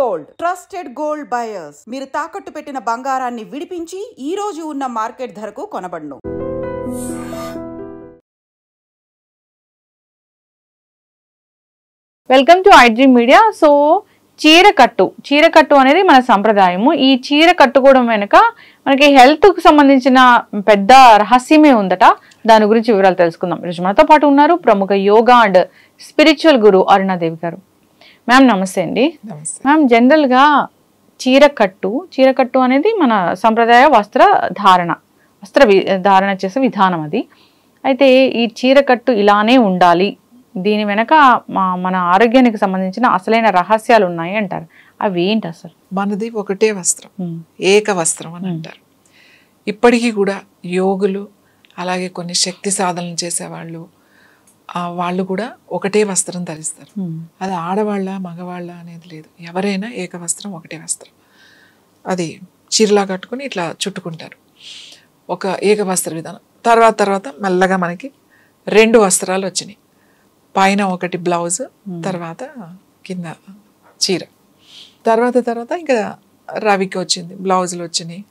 Gold trusted gold buyers. మీరు తాకట్టు పెట్టిన బంగారాన్ని విడిపించి ఈ రోజు ఉన్న మార్కెట్ ధరకు కొనబడును. Welcome to iDream media. So చీరకట్టు అనేది మన సంప్రదాయము. ఈ చీర కట్టుకోవడం వెనుక మనకి హెల్త్ కు సంబంధించిన పెద్ద రహస్యమే ఉందట. దాని గురించి వివరాలు తెలుసుకుందాం. ఈరోజు మనతో పాటు ఉన్నారు ప్రముఖ యోగా అండ్ స్పిరిచువల్ గురు అరుణాదేవి గారు. మ్యామ్ నమస్తే అండి. మ్యామ్, జనరల్గా చీరకట్టు అనేది మన సంప్రదాయ వస్త్ర ధారణ చేసే విధానం అది. అయితే ఈ చీరకట్టు ఇలానే ఉండాలి, దీని వెనక మన ఆరోగ్యానికి సంబంధించిన అసలైన రహస్యాలు ఉన్నాయి అంటారు. అవి ఏంటి అసలు? మనది ఒకటే వస్త్రం, ఏక వస్త్రం అని అంటారు. ఇప్పటికీ కూడా యోగులు, అలాగే కొన్ని శక్తి సాధనలు చేసేవాళ్ళు, వాళ్ళు కూడా ఒకటే వస్త్రం ధరిస్తారు. అది ఆడవాళ్ళ మగవాళ్ళ అనేది లేదు. ఎవరైనా ఏక వస్త్రం, ఒకటే వస్త్రం. అది చీరలా కట్టుకుని ఇట్లా చుట్టుకుంటారు. ఒక ఏక వస్త్ర విధానం. తర్వాత మెల్లగా మనకి 2 వస్త్రాలు వచ్చినాయి. పైన ఒకటి బ్లౌజ్, తర్వాత కింద చీర. తర్వాత ఇంకా రవికి వచ్చింది, బ్లౌజులు వచ్చినాయి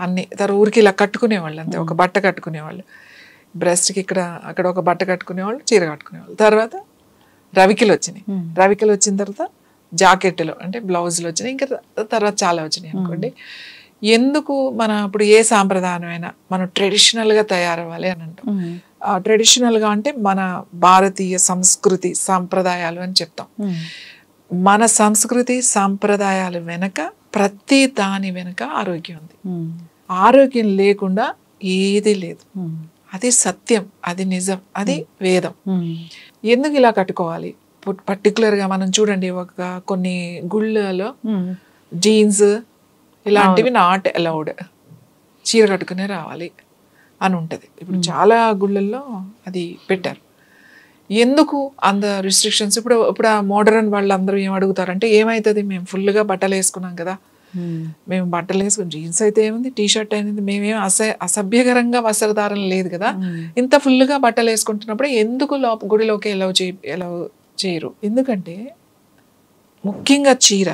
అన్నీ. ఊరికి ఇలా కట్టుకునేవాళ్ళు అంతే, ఒక బట్ట కట్టుకునేవాళ్ళు. బ్రెస్ట్కి అక్కడ ఒక బట్ట కట్టుకునేవాళ్ళు, చీర కట్టుకునేవాళ్ళు. తర్వాత రవికిలు వచ్చినాయి. రవికిలు వచ్చిన తర్వాత జాకెట్లు అంటే బ్లౌజులు వచ్చినాయి. ఇంకా తర్వాత చాలా వచ్చినాయి అనుకోండి. ఎందుకు ఇప్పుడు ఏ సాంప్రదాయమైనా మనం ట్రెడిషనల్గా తయారవ్వాలి అని అంటాం. ట్రెడిషనల్గా అంటే మన భారతీయ సంస్కృతి సాంప్రదాయాలు అని చెప్తాం. మన సంస్కృతి సాంప్రదాయాలు వెనక ప్రతి దాని వెనక ఆరోగ్యం ఉంది. ఆరోగ్యం లేకుండా ఏది లేదు. అది సత్యం, అది నిజం, అది వేదం. ఎందుకు ఇలా కట్టుకోవాలి? పర్టికులర్గా మనం చూడండి, కొన్ని గుళ్ళలో జీన్స్ ఇలాంటివి నాట్ అలౌడ్, చీర కట్టుకునే రావాలి అని ఉంటుంది. ఇప్పుడు చాలా గుళ్ళల్లో అది పెట్టారు. ఎందుకు అంత రిస్ట్రిక్షన్స్? ఇప్పుడు ఆ మోడర్న్ వాళ్ళందరూ ఏం అడుగుతారంటే, ఏమవుతుంది, మేము ఫుల్గా బట్టలు వేసుకున్నాం కదా, మేము బట్టలు వేసుకుని జీన్స్ అయితే ఏముంది, టీషర్ట్ అనేది, మేమేం అసభ్యకరంగా వస్త్రధారణ లేదు కదా, ఇంత ఫుల్గా బట్టలు వేసుకుంటున్నప్పుడు ఎందుకు గుడిలోకి ఎలవ్ చేయరు? ఎందుకంటే ముఖ్యంగా చీర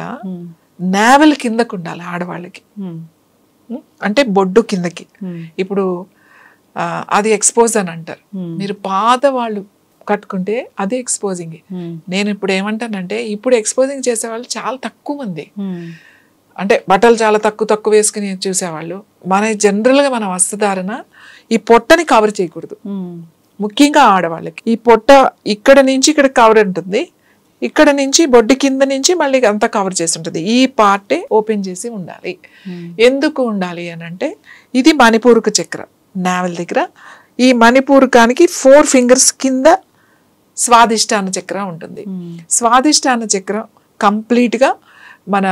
నేవల్ కిందకు ఉండాలి ఆడవాళ్ళకి, అంటే బొడ్డు కిందకి. ఇప్పుడు అది ఎక్స్పోజ్ అని అంటారు. మీరు పాత వాళ్ళు కట్టుకుంటే అది ఎక్స్పోజింగ్. నేను ఇప్పుడు ఏమంటానంటే, ఇప్పుడు ఎక్స్పోజింగ్ చేసేవాళ్ళు చాలా తక్కువ మంది. అంటే బట్టలు చాలా తక్కువ వేసుకుని చూసేవాళ్ళు. జనరల్గా మన వస్త్రధారణ ఈ పొట్టని కవర్ చేయకూడదు. ముఖ్యంగా ఆడవాళ్ళకి ఈ పొట్ట ఇక్కడ నుంచి ఇక్కడ కవర్ ఉంటుంది, ఇక్కడ నుంచి బొడ్డు కింద నుంచి మళ్ళీ అంతా కవర్ చేసి ఉంటుంది. ఈ పార్టే ఓపెన్ చేసి ఉండాలి. ఎందుకు ఉండాలి అని అంటే, ఇది మణిపూరక చక్ర, నావెల్ దగ్గర. ఈ మణిపూరకానికి 4 ఫింగర్స్ కింద స్వాదిష్టాన చక్ర ఉంటుంది. స్వాదిష్టాన చక్రం కంప్లీట్గా మన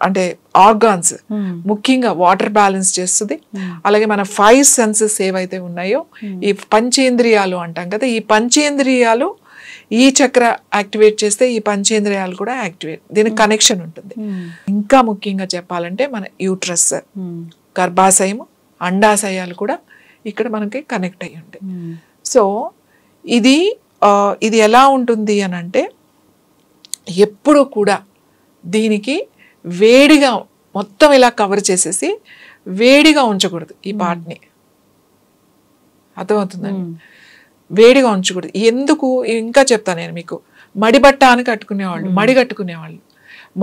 అంటే ఆర్గాన్స్, ముఖ్యంగా వాటర్ బ్యాలెన్స్ చేస్తుంది. అలాగే మన 5 సెన్సెస్ ఏవైతే ఉన్నాయో, ఈ పంచేంద్రియాలు అంటాం కదా, ఈ పంచేంద్రియాలు ఈ చక్ర యాక్టివేట్ చేస్తే ఈ పంచేంద్రియాలు కూడా యాక్టివేట్, దీనికి కనెక్షన్ ఉంటుంది. ఇంకా ముఖ్యంగా చెప్పాలంటే మన యూట్రస్, గర్భాశయం, అండాశయాలు కూడా ఇక్కడ మనకి కనెక్ట్ అయ్యి ఉంటాయి. సో ఇది ఎలా ఉంటుంది అని అంటే, ఎప్పుడు కూడా దీనికి వేడిగా మొత్తం ఇలా కవర్ చేసేసి వేడిగా ఉంచకూడదు. ఈ పార్ట్ని అర్థమవుతుందండి, వేడిగా ఉంచకూడదు. ఎందుకు ఇంకా చెప్తాను నేను మీకు. మడిబట్ట అని కట్టుకునేవాళ్ళు, మడి కట్టుకునేవాళ్ళు.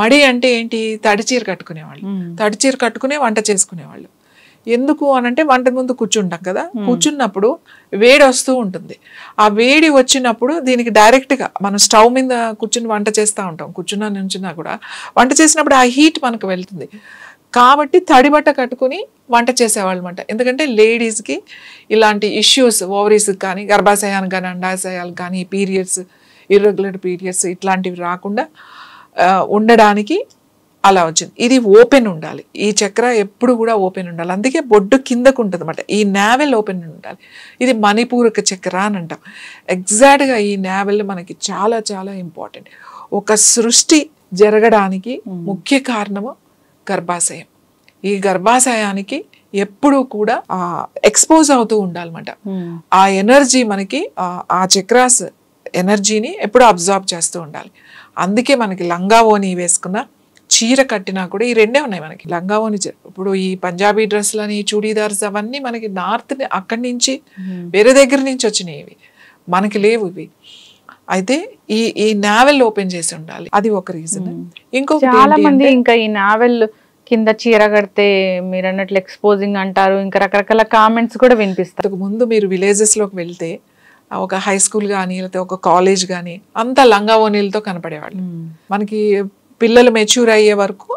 మడి అంటే ఏంటి? తడిచీర కట్టుకునేవాళ్ళు. తడిచీర కట్టుకునే వంట చేసుకునేవాళ్ళు. ఎందుకు అనంటే, వంట ముందు కూర్చుంటాం కదా, కూర్చున్నప్పుడు వేడి వస్తూ ఉంటుంది. ఆ వేడి వచ్చినప్పుడు దీనికి డైరెక్ట్గా మనం స్టవ్ మీద కూర్చుని వంట చేస్తూ ఉంటాం, నుంచున్నా కూడా వంట చేసినప్పుడు ఆ హీట్ మనకు వెళ్తుంది. కాబట్టి తడిబట్ట కట్టుకుని వంట చేసేవాళ్ళు అనమాట. ఎందుకంటే లేడీస్కి ఇలాంటి ఇష్యూస్, ఓవరీస్కి కానీ, గర్భాశయానికి కానీ, అండాశయాలకు కానీ, పీరియడ్స్, ఇర్రెగ్యులర్ పీరియడ్స్ ఇట్లాంటివి రాకుండా ఉండడానికి అలా వచ్చింది. ఇది ఓపెన్ ఉండాలి, ఈ చక్ర ఎప్పుడు కూడా ఓపెన్ ఉండాలి. అందుకే బొడ్డు కిందకు ఉంటుంది అనమాట. ఈ నావెల్ ఓపెన్ ఉండాలి. ఇది మణిపూరక చక్ర అని అంటాం. ఎగ్జాక్ట్గా ఈ నావెల్ మనకి చాలా చాలా ఇంపార్టెంట్. ఒక సృష్టి జరగడానికి ముఖ్య కారణము గర్భాశయం. ఈ గర్భాశయానికి ఎప్పుడు కూడా ఎక్స్పోజ్ అవుతూ ఉండాలన్నమాట. ఆ ఎనర్జీ మనకి, ఆ చక్రాస్ ఎనర్జీని ఎప్పుడు అబ్జార్బ్ చేస్తూ ఉండాలి. అందుకే మనకి లంగా ఓని వేసుకున్న చీర కట్టినా కూడా ఈ రెండే ఉన్నాయి మనకి, లంగా ఓని ఇప్పుడు ఈ పంజాబీ డ్రెస్లని చూడీదార్స్ అవన్నీ మనకి నార్త్ అక్కడి నుంచి వేరే దగ్గర నుంచి వచ్చినాయి, ఇవి మనకి లేవు ఇవి. అయితే ఈ నావెల్ ఓపెన్ చేసి ఉండాలి, అది ఒక రీజన్. ఇంకొకటి చాలా మంది ఇంకా ఈ నావెల్ కింద చీర కడితే మీరు అన్నట్లు ఎక్స్పోజింగ్ అంటారు, ఇంకా రకరకాల కామెంట్స్ కూడా వినిపిస్తారు. ముందు మీరు విలేజెస్ లోకి వెళ్తే ఒక హై స్కూల్ కానీ లేకపోతే ఒక కాలేజ్ కానీ అంతా లంగా ఓనీలతో కనపడేవాళ్ళు. మనకి పిల్లలు మెచ్యూర్ అయ్యే వరకు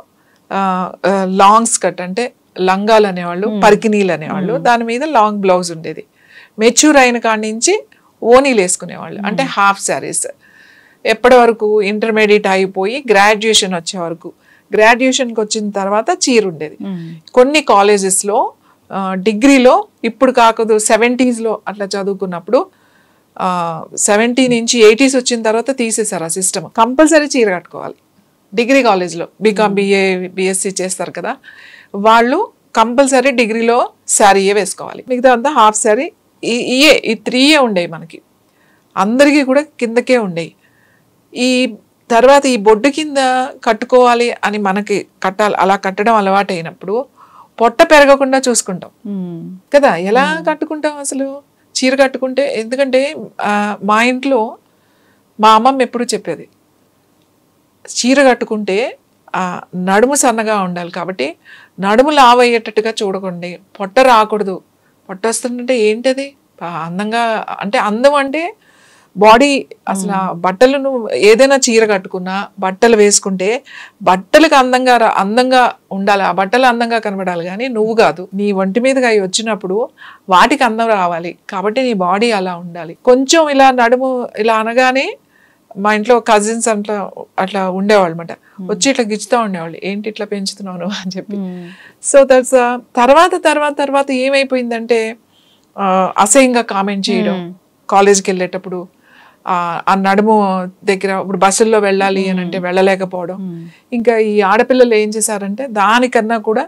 లాంగ్ స్కర్ట్ అంటే లంగాలు అనేవాళ్ళు, పరికినీలు అనేవాళ్ళు, దాని మీద లాంగ్ బ్లౌజ్ ఉండేది. మెచ్యూర్ అయిన కాడి నుంచి ఓనీలు వేసుకునేవాళ్ళు, అంటే హాఫ్ శారీస్. ఎప్పటి వరకు ఇంటర్మీడియట్ అయిపోయి గ్రాడ్యుయేషన్ వచ్చే వరకు, గ్రాడ్యుయేషన్కి వచ్చిన తర్వాత చీర ఉండేది. కొన్ని కాలేజెస్లో డిగ్రీలో ఇప్పుడు కాకదు 70s అట్లా చదువుకున్నప్పుడు 70 నుంచి 80s వచ్చిన తర్వాత తీసేశారు ఆ సిస్టమ్. కంపల్సరీ చీర కట్టుకోవాలి. డిగ్రీ కాలేజ్లో బీకామ్ బిఏ బిఎస్సి చేస్తారు కదా, వాళ్ళు కంపల్సరీ డిగ్రీలో శారీయే వేసుకోవాలి, మిగతా అంతా హాఫ్ శారీ. ఈ 3 ఉండేవి మనకి, అందరికీ కూడా కిందకే ఉండేవి. ఈ తర్వాత ఈ బొడ్డు కింద కట్టుకోవాలి అని మనకి అలా కట్టడం అలవాటు అయినప్పుడు పొట్ట పెరగకుండా చూసుకుంటాం కదా. ఎలా కట్టుకుంటాం అసలు చీర కట్టుకుంటే? ఎందుకంటే మా ఇంట్లో మా అమ్మమ్మ ఎప్పుడు చెప్పేది, చీర కట్టుకుంటే నడుము సన్నగా ఉండాలి కాబట్టి నడుము లావు అయ్యేటట్టుగా చూడకండి, పొట్ట రాకూడదు. పొట్ట వస్తుందంటే ఏంటది? అందంగా అంటే అందం అంటే బాడీ. అసలు బట్టలు నువ్వు ఏదైనా చీర కట్టుకున్నా బట్టలు వేసుకుంటే బట్టలకు అందంగా ఉండాలి, ఆ బట్టలు అందంగా కనబడాలి, కానీ నువ్వు కాదు. నీ ఒంటి మీదగా అవి వచ్చినప్పుడు వాటికి అందం రావాలి కాబట్టి నీ బాడీ అలా ఉండాలి. కొంచెం ఇలా నడుము ఇలా అనగానే మా ఇంట్లో కజిన్స్ అట్లా ఉండేవాళ్ళు అనమాట, వచ్చి ఇట్లా గిచ్చుతూ ఉండేవాళ్ళు, ఏంటి ఇట్లా పెంచుతున్నావు అని చెప్పి. సో దట్స్ తర్వాత ఏమైపోయిందంటే అసహ్యంగా కామెంట్ చేయడం. కాలేజ్కి వెళ్ళేటప్పుడు ఆ నడుము దగ్గర ఇప్పుడు బస్సుల్లో వెళ్ళాలి అని అంటే వెళ్ళలేకపోవడం. ఇంకా ఈ ఆడపిల్లలు ఏం చేశారంటే దానికన్నా కూడా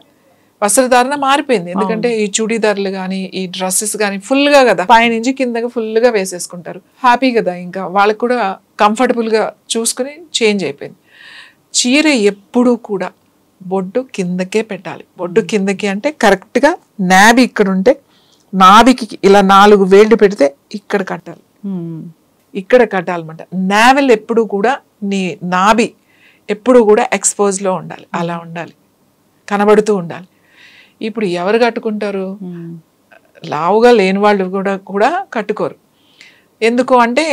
వస్త్రధారణ మారిపోయింది. ఎందుకంటే ఈ చూడీదారులు కానీ ఈ డ్రెస్సెస్ కానీ ఫుల్గా కదా, పైనుంచి కిందగా ఫుల్గా వేసేసుకుంటారు, హ్యాపీ కదా, ఇంకా వాళ్ళకు కూడా కంఫర్టబుల్గా చూసుకుని చేంజ్ అయిపోయింది. చీర ఎప్పుడూ కూడా బొడ్డు కిందకే పెట్టాలి. బొడ్డు కిందకి అంటే కరెక్ట్గా నాభి ఇక్కడ ఉంటే నాభికి ఇలా 4 వేళ్ళు పెడితే ఇక్కడ కట్టాలి, ఇక్కడ కట్టాలన్నమాట. నావెల్ ఎప్పుడు కూడా నీ నాభి ఎప్పుడు కూడా ఎక్స్పోజ్లో ఉండాలి, అలా ఉండాలి, కనబడుతూ ఉండాలి. ఇప్పుడు ఎవరు కట్టుకుంటారు? లావుగా లేని వాళ్ళు కూడా కట్టుకోరు. ఎందుకు అంటే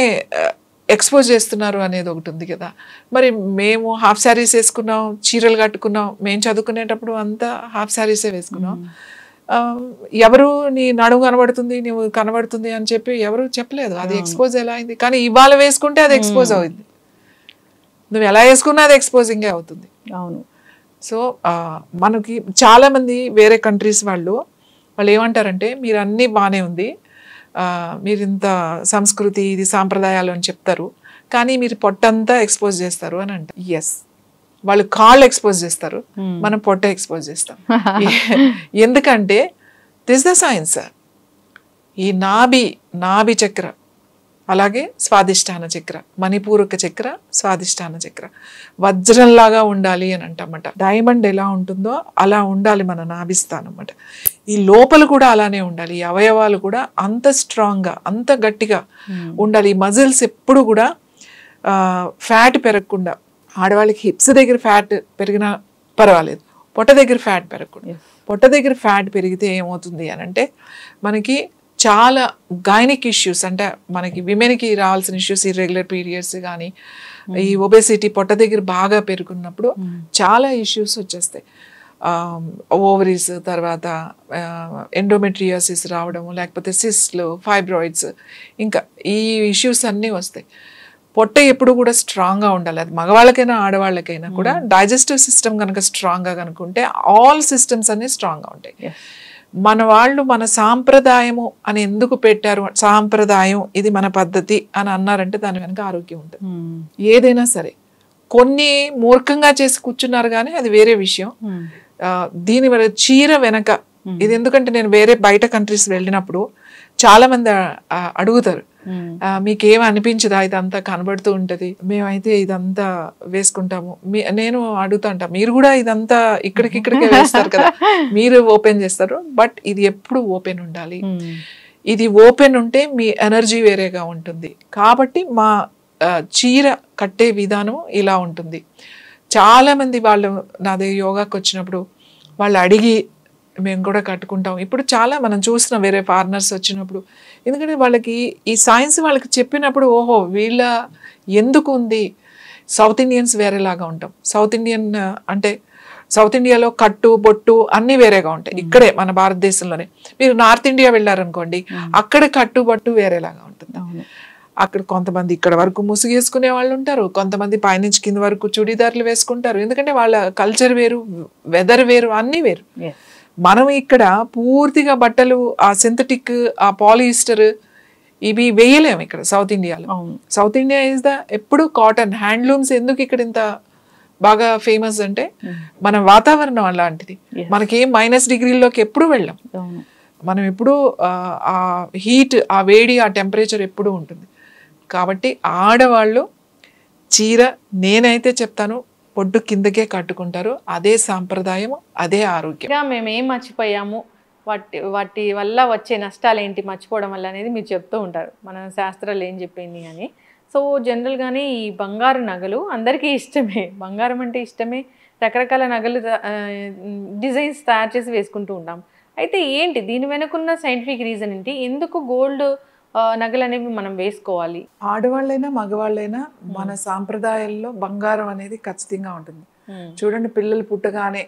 ఎక్స్పోజ్ చేస్తున్నారు అనేది ఒకటి ఉంది కదా. మరి మేము హాఫ్ శారీస్ వేసుకున్నాం, చీరలు కట్టుకున్నాం, మేము చదువుకునేటప్పుడు అంతా హాఫ్ శారీసే వేసుకున్నాం. ఎవరు నీ నడుము కనబడుతుంది నువ్వు కనబడుతుంది అని చెప్పి ఎవరు చెప్పలేదు. అది ఎక్స్పోజ్ ఎలా అయింది? కానీ ఇవాళ వేసుకుంటే అది ఎక్స్పోజ్ అవుతుంది, నువ్వు ఎలా వేసుకున్నా అది ఎక్స్పోజింగే అవుతుంది. అవును. సో మనకి చాలా మంది వేరే కంట్రీస్ వాళ్ళు ఏమంటారంటే మీరు అన్నీ బాగానే ఉంది, మీరు ఇంత సంస్కృతి ఇది సాంప్రదాయాలు అని చెప్తారు, కానీ మీరు పొట్టంతా ఎక్స్పోజ్ చేస్తారు అని అంటారు. ఎస్, వాళ్ళు కాళ్ళు ఎక్స్పోజ్ చేస్తారు, మనం పొట్ట ఎక్స్పోజ్ చేస్తాం. ఎందుకంటే దిస్ ద సైన్స్. ఈ నాభి చక్ర, అలాగే స్వాదిష్టాన చక్ర, మణిపూరక చక్ర, స్వాదిష్టాన చక్ర వజ్రంలాగా ఉండాలి అని అంటమాట. డైమండ్ ఎలా ఉంటుందో అలా ఉండాలి మన నాభిస్థానం అన్నమాట. ఈ లోపల కూడా అలానే ఉండాలి, ఈ అవయవాలు కూడా అంత స్ట్రాంగ్గా అంత గట్టిగా ఉండాలి. ఈ మజిల్స్ ఎప్పుడు కూడా ఫ్యాట్ పెరగకుండా, ఆడవాళ్ళకి హిప్స్ దగ్గర ఫ్యాట్ పెరిగినా పర్వాలేదు, పొట్ట దగ్గర ఫ్యాట్ పెరగకూడదు. పొట్ట దగ్గర ఫ్యాట్ పెరిగితే ఏమవుతుంది అని అంటే మనకి చాలా గైనిక్ ఇష్యూస్, అంటే మనకి విమెన్కి రావాల్సిన ఇష్యూస్, ఇర్రెగ్యులర్ పీరియడ్స్ కానీ ఈ ఒబెసిటీ పొట్ట దగ్గర బాగా పెరుగున్నప్పుడు చాలా ఇష్యూస్ వచ్చేస్తాయి. ఓవరీస్, తర్వాత ఎండోమెట్రియోసిస్ రావడము, లేకపోతే సిస్ట్లు, ఫైబ్రాయిడ్స్, ఇంకా ఈ ఇష్యూస్ అన్నీ వస్తాయి. పొట్ట ఎప్పుడు కూడా స్ట్రాంగ్గా ఉండాలి. అది మగవాళ్ళకైనా ఆడవాళ్ళకైనా కూడా డైజెస్టివ్ సిస్టమ్ కనుక స్ట్రాంగ్గా కనుకుంటే ఆల్ సిస్టమ్స్ అన్నీ స్ట్రాంగ్గా ఉంటాయి. మన వాళ్ళు మన సాంప్రదాయము అని ఎందుకు పెట్టారు, సాంప్రదాయం ఇది మన పద్ధతి అని అన్నారంటే దాని వెనక ఆరోగ్యం ఉంటుంది. ఏదైనా సరే కొన్ని మూర్ఖంగా చేసి కూర్చున్నారు కానీ అది వేరే విషయం. దీని వల్ల చీర వెనక ఇది ఎందుకంటే నేను వేరే బయట కంట్రీస్ వెళ్ళినప్పుడు చాలా మంది అడుగుతారు, మీకేం అనిపించదా ఇదంతా కనబడుతూ ఉంటది, మేమైతే ఇదంతా వేసుకుంటాము. నేను అడుగుతా ఉంటా, మీరు కూడా ఇదంతా ఇక్కడికే వేస్తారు కదా, మీరు ఓపెన్ చేస్తారు, బట్ ఇది ఎప్పుడు ఓపెన్ ఉండాలి. ఇది ఓపెన్ ఉంటే మీ ఎనర్జీ వేరేగా ఉంటుంది. కాబట్టి మా చీర కట్టే విధానం ఇలా ఉంటుంది. చాలా మంది వాళ్ళు నాది యోగాకి వచ్చినప్పుడు వాళ్ళు అడిగి మేము కూడా కట్టుకుంటాం. ఇప్పుడు చాలా మనం చూసిన వేరే ఫారినర్స్ వచ్చినప్పుడు, ఎందుకంటే వాళ్ళకి ఈ సైన్స్ వాళ్ళకి చెప్పినప్పుడు ఓహో వీళ్ళ ఎందుకు ఉంది. సౌత్ ఇండియన్స్ వేరేలాగా ఉంటాం. సౌత్ ఇండియన్ అంటే సౌత్ ఇండియాలో కట్టు బొట్టు అన్నీ వేరేగా ఉంటాయి. ఇక్కడే మన భారతదేశంలోనే. మీరు నార్త్ ఇండియా వెళ్ళారనుకోండి, అక్కడ కట్టు బొట్టు వేరేలాగా ఉంటుంది. అక్కడ కొంతమంది ఇక్కడ వరకు ముసుగేసుకునే వాళ్ళు ఉంటారు, కొంతమంది పైనుంచి కింద వరకు చుడీదార్లు వేసుకుంటారు. ఎందుకంటే వాళ్ళ కల్చర్ వేరు, వెదర్ వేరు, అన్నీ వేరు. మనం ఇక్కడ పూర్తిగా బట్టలు ఆ సింథటిక్, ఆ పాలిస్టర్ ఇవి వేయలేము ఇక్కడ సౌత్ ఇండియాలో. సౌత్ ఇండియా ఇస్ ద ఎప్పుడు కాటన్, హ్యాండ్లూమ్స్. ఎందుకు ఇక్కడ ఇంత బాగా ఫేమస్ అంటే మన వాతావరణం అలాంటిది. మనకేం -డిగ్రీల్లోకి ఎప్పుడు వెళ్ళాం. మనం ఎప్పుడు ఆ హీట్, ఆ వేడి, ఆ టెంపరేచర్ ఎప్పుడు ఉంటుంది. కాబట్టి ఆడవాళ్ళు చీర నేనైతే చెప్తాను పొడ్డు కిందకే కట్టుకుంటారు. అదే సాంప్రదాయం, అదే ఆరోగ్యం. మేము ఏం మర్చిపోయాము, వాటి వల్ల వచ్చే నష్టాలు ఏంటి మర్చిపోవడం వల్ల అనేది మీరు చెప్తూ ఉంటారు, మన శాస్త్రాలు ఏం చెప్పింది అని. సో జనరల్గానే ఈ బంగారు నగలు అందరికీ ఇష్టమే, బంగారం అంటే ఇష్టమే. రకరకాల నగలు డిజైన్స్ తయారు చేసి వేసుకుంటూ ఉంటాం. అయితే ఏంటి దీని వెనుకున్న సైంటిఫిక్ రీజన్ ఏంటి? ఎందుకు గోల్డ్ నగలు అనేవి మనం వేసుకోవాలి? ఆడవాళ్ళైనా మగవాళ్ళైనా మన సాంప్రదాయాల్లో బంగారం అనేది ఖచ్చితంగా ఉంటుంది. చూడండి, పిల్లలు పుట్టగానే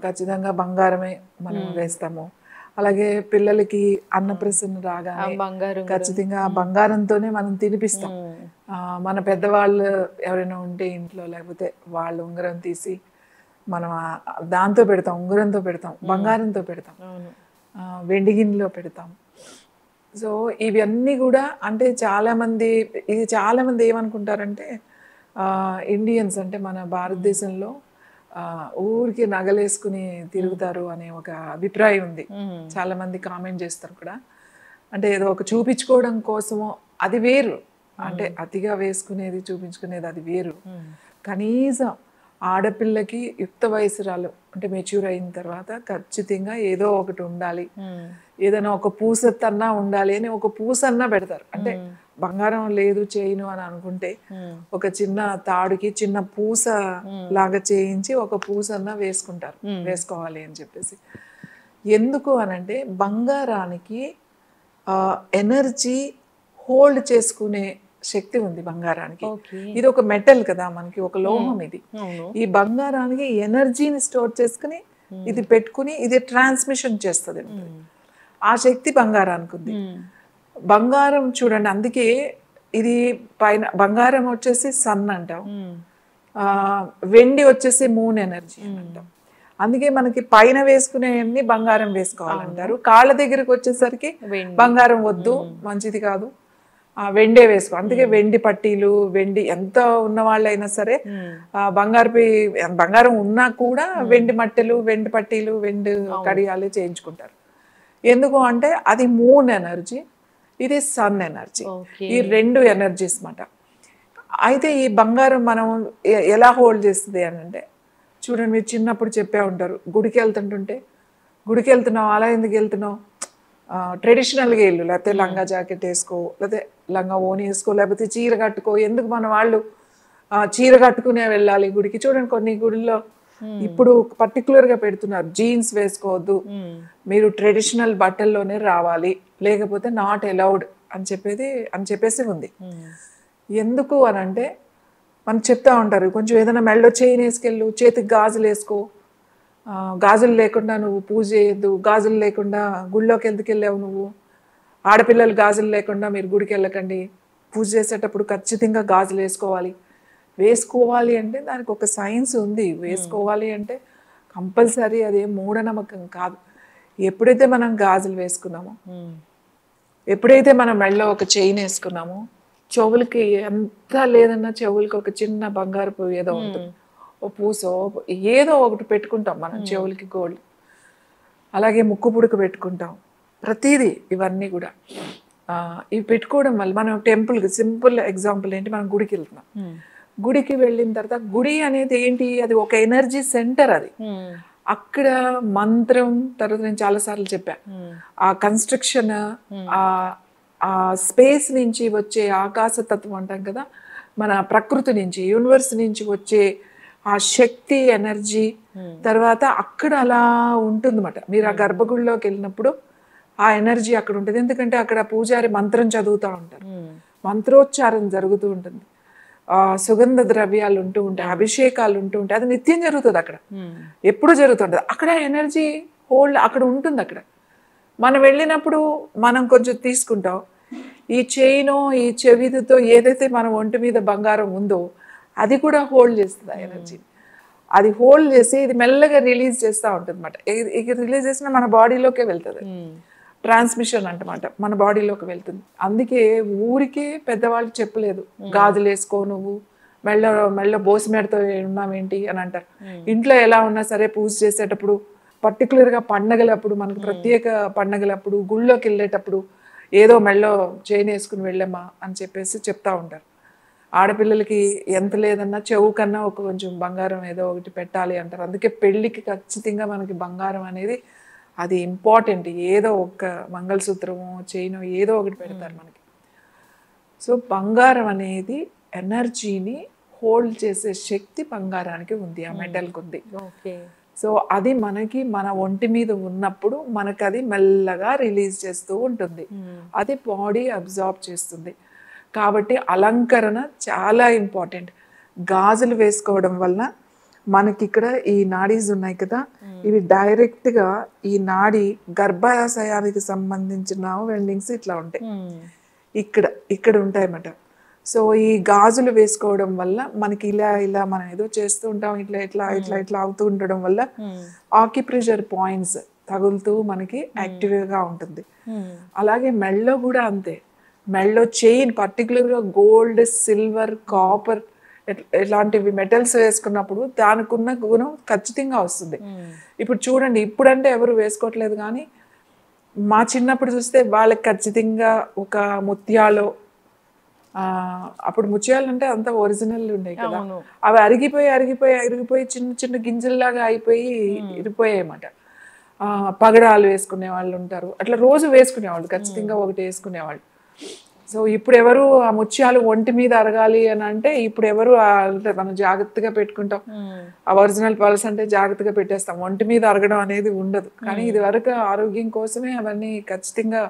ఖచ్చితంగా బంగారమే మనం వేస్తాము. అలాగే పిల్లలకి అన్నప్రసన్న రాగానే ఖచ్చితంగా బంగారంతోనే మనం తినిపిస్తాం. మన పెద్దవాళ్ళు ఎవరైనా ఉంటే ఇంట్లో, లేకపోతే వాళ్ళు ఉంగరం తీసి మనం దాంతో పెడతాం, ఉంగరంతో పెడతాం, బంగారంతో పెడతాం, వెండి గిన్నెలో పెడతాం. సో ఇవన్నీ కూడా అంటే చాలామంది ఏమనుకుంటారంటే ఇండియన్స్ అంటే మన భారతదేశంలో ఊరికి నగలేసుకుని తిరుగుతారు అనే ఒక అభిప్రాయం ఉంది. చాలా మంది కామెంట్ చేస్తారు కూడా. అంటే ఏదో ఒక చూపించుకోవడం కోసమో, అది వేరు. అంటే అతిగా వేసుకునేది, చూపించుకునేది అది వేరు. కనీసం ఆడపిల్లకి యుక్త వయసురాలు అంటే మెచ్యూర్ అయిన తర్వాత ఖచ్చితంగా ఏదో ఒకటి ఉండాలి, ఏదైనా ఒక పూసన్నా ఉండాలి అని ఒక పూసన్నా పెడతారు. అంటే బంగారం లేదు చేయను అని అనుకుంటే ఒక చిన్న తాడుకి చిన్న పూస లాగా చేయించి ఒక పూసన్నా వేసుకోవాలి అని చెప్పేసి. ఎందుకు అనంటే బంగారానికి ఎనర్జీ హోల్డ్ చేసుకునే శక్తి ఉంది బంగారానికి. ఇది ఒక మెటల్ కదా, మనకి ఒక లోహం. ఇది ఈ బంగారానికి ఎనర్జీని స్టోర్ చేసుకుని ఇది పెట్టుకుని ఇది ట్రాన్స్మిషన్ చేస్తుంది. ఆ శక్తి బంగారానికి ఉంది. బంగారం చూడండి, అందుకే ఇది పైన బంగారం వచ్చేసి సన్ అంటాం, వెండి వచ్చేసి మూన్ ఎనర్జీ అంటాం. అందుకే మనకి పైన వేసుకునేవన్నీ బంగారం వేసుకోవాలంటారు. కాళ్ళ దగ్గరకు వచ్చేసరికి బంగారం వద్దు, మంచిది కాదు, వెండే వేసుకో. అందుకే వెండి పట్టీలు, వెండి ఎంత ఉన్న వాళ్ళైనా సరే బంగారం ఉన్నా కూడా వెండి మట్టెలు, వెండి పట్టీలు, వెండి కడియాలు చేయించుకుంటారు. ఎందుకు అంటే అది మూన్ ఎనర్జీ, ఇది సన్ ఎనర్జీ. ఈ రెండు ఎనర్జీస్ మాట. అయితే ఈ బంగారం మనం ఎలా హోల్డ్ చేస్తుంది అని అంటే, చూడండి, మీరు చిన్నప్పుడు చెప్పే ఉంటారు, గుడికి వెళ్తున్నావు, అలా ఎందుకు వెళ్తున్నావు, ట్రెడిషనల్గా వెళ్ళు, లేకపోతే లంగా జాకెట్ వేసుకో, లేకపోతే లంగా ఓని వేసుకో, లేకపోతే చీర కట్టుకో. ఎందుకు మన వాళ్ళు చీర కట్టుకునే వెళ్ళాలి గుడికి? చూడండి, కొన్ని గుడిలో ఇప్పుడు పర్టికులర్గా పెడుతున్నారు, జీన్స్ వేసుకోవద్దు, మీరు ట్రెడిషనల్ బట్టల్లోనే రావాలి, లేకపోతే నాట్ అలౌడ్ అని చెప్పేసి ఉంది. ఎందుకు అని అంటే మనం చెప్తా ఉంటారు, కొంచెం ఏదైనా మెళ్ళో చైన్ వేసుకెళ్ళు, చేతికి గాజులు వేసుకో, గాజులు లేకుండా నువ్వు పూజ చేయొద్దు, గాజులు లేకుండా గుళ్ళోకి ఎందుకు వెళ్ళావు నువ్వు, ఆడపిల్లలు గాజులు లేకుండా మీరు గుడికి వెళ్ళకండి, పూజ చేసేటప్పుడు ఖచ్చితంగా గాజులు వేసుకోవాలి అంటే దానికి ఒక సైన్స్ ఉంది. వేసుకోవాలి అంటే కంపల్సరీ, అదేం మూఢనమ్మకం కాదు. ఎప్పుడైతే మనం గాజులు వేసుకున్నామో, ఎప్పుడైతే మనం మెళ్ళో ఒక చైన్ వేసుకున్నామో, చెవులకి ఎంత లేదన్నా చెవులకి ఒక చిన్న బంగారపు ఏదో ఉంటుంది, ఓ పూసో ఏదో ఒకటి పెట్టుకుంటాం మనం చెవులకి, గోల్డ్. అలాగే ముక్కు పుడక పెట్టుకుంటాం, ప్రతిదీ. ఇవన్నీ కూడా ఇవి పెట్టుకోవడం వల్ల మనం టెంపుల్కి సింపుల్ ఎగ్జాంపుల్ ఏంటి, మనం గుడికి వెళ్తున్నాం. గుడికి వెళ్ళిన తర్వాత గుడి అనేది ఏంటి, అది ఒక ఎనర్జీ సెంటర్. అది అక్కడ మంత్రం, తర్వాత నేను చాలాసార్లు చెప్పా, ఆ కన్స్ట్రక్షన్, ఆ స్పేస్ నుంచి వచ్చే ఆకాశతత్వం అంటాం కదా, మన ప్రకృతి నుంచి, యూనివర్స్ నుంచి వచ్చే ఆ శక్తి, ఎనర్జీ, తర్వాత అక్కడ అలా ఉంటుందన్నమాట. మీరు ఆ గర్భగుడిలోకి వెళ్ళినప్పుడు ఆ ఎనర్జీ అక్కడ ఉంటుంది. ఎందుకంటే అక్కడ పూజారి మంత్రం చదువుతూ ఉంటారు, మంత్రోచ్చారం జరుగుతూ ఉంటుంది, సుగంధ ద్రవ్యాలు ఉంటూ ఉంటాయి, అభిషేకాలు ఉంటూ ఉంటాయి. అది నిత్యం జరుగుతుంది అక్కడ, ఎప్పుడు జరుగుతుంటుంది. అక్కడ ఎనర్జీ హోల్డ్ అక్కడ ఉంటుంది. అక్కడ మనం వెళ్ళినప్పుడు మనం కొంచెం తీసుకుంటాం. ఈ చైను, ఈ చెవిదితో ఏదైతే మన ఒంటి మీద బంగారం ఉందో అది కూడా హోల్డ్ చేస్తుంది ఆ ఎనర్జీ. అది హోల్డ్ చేసి ఇది మెల్లగా రిలీజ్ చేస్తూ ఉంటుంది అన్నమాట. ఇది రిలీజ్ చేసిన మన బాడీలోకే వెళ్తుంది. ట్రాన్స్మిషన్ అంటమాట, మన బాడీలోకి వెళ్తుంది. అందుకే ఊరికే పెద్దవాళ్ళు చెప్పలేదు, గాజులు వేసుకో, నువ్వు మెళ్ళ బోసిమెడతో ఉన్నావేంటి అని అంటారు. ఇంట్లో ఎలా ఉన్నా సరే పూజ చేసేటప్పుడు, పర్టికులర్గా పండగలప్పుడు, మనకు ప్రత్యేక పండగలప్పుడు, గుళ్ళోకి వెళ్ళేటప్పుడు ఏదో మెళ్ళో చైన్ వేసుకుని వెళ్ళమ్మా అని చెప్పేసి చెప్తా ఉంటారు. ఆడపిల్లలకి ఎంత లేదన్నా చెవు కన్నా ఒక కొంచెం బంగారం ఏదో ఒకటి పెట్టాలి అంటారు. అందుకే పెళ్ళికి ఖచ్చితంగా మనకి బంగారం అనేది అది ఇంపార్టెంట్. ఏదో ఒక మంగళసూత్రమో చైనో ఏదో ఒకటి పెడతారు మనకి. సో బంగారం అనేది ఎనర్జీని హోల్డ్ చేసే శక్తి బంగారానికి ఉంది, ఆ మెటల్కి ఉంది. సో అది మనకి మన ఒంటి మీద ఉన్నప్పుడు మనకు అది మెల్లగా రిలీజ్ చేస్తూ ఉంటుంది, అది బాడీ అబ్జార్బ్ చేస్తుంది. కాబట్టి అలంకరణ చాలా ఇంపార్టెంట్. గాజులు వేసుకోవడం వల్ల మనకి ఇక్కడ ఈ నాడీస్ ఉన్నాయి కదా, ఇవి డైరెక్ట్గా ఈ నాడి గర్భాశయానికి సంబంధించిన వెండింగ్స్ ఇట్లా ఉంటాయి, ఇక్కడ ఉంటాయి అన్నమాట. సో ఈ గాజులు వేసుకోవడం వల్ల మనకి ఇలా మనం ఏదో చేస్తూ ఉంటాం, ఇట్లా అవుతూ ఉండడం వల్ల ఆక్యుప్రెషర్ పాయింట్స్ తగులుతూ మనకి యాక్టివ్గా ఉంటుంది. అలాగే మెళ్ళో కూడా అంతే. మెళ్ళో చైన్ పర్టికులర్గా గోల్డ్, సిల్వర్, కాపర్ ఇలాంటివి మెటల్స్ వేసుకున్నప్పుడు దానికి ఉన్న గుణం ఖచ్చితంగా వస్తుంది. ఇప్పుడు చూడండి, ఇప్పుడంటే ఎవరు వేసుకోవట్లేదు, కానీ మా చిన్నప్పుడు చూస్తే వాళ్ళకి ఖచ్చితంగా ఒక ముత్యాలు, అప్పుడు ముత్యాలు అంటే అంత ఒరిజినల్ ఉన్నాయి కదా, అవి అరిగిపోయి చిన్న చిన్న గింజల్లాగా అయిపోయి ఇరిపోయాయి అన్నమాట. పగడాలు వేసుకునే వాళ్ళు ఉంటారు, అట్లా రోజు వేసుకునేవాళ్ళు, ఖచ్చితంగా ఒకటి వేసుకునేవాళ్ళు. సో ఇప్పుడు ఎవరు ఆ ముత్యాలు ఒంటి మీద అరగాలి అని అంటే ఇప్పుడు ఎవరు మనం జాగ్రత్తగా పెట్టుకుంటాం. ఆ ఒరిజినల్ పర్ల్స్ అంటే జాగ్రత్తగా పెట్టేస్తాం, ఒంటి మీద అరగడం అనేది ఉండదు. కానీ ఇది వరకు ఆరోగ్యం కోసమే అవన్నీ ఖచ్చితంగా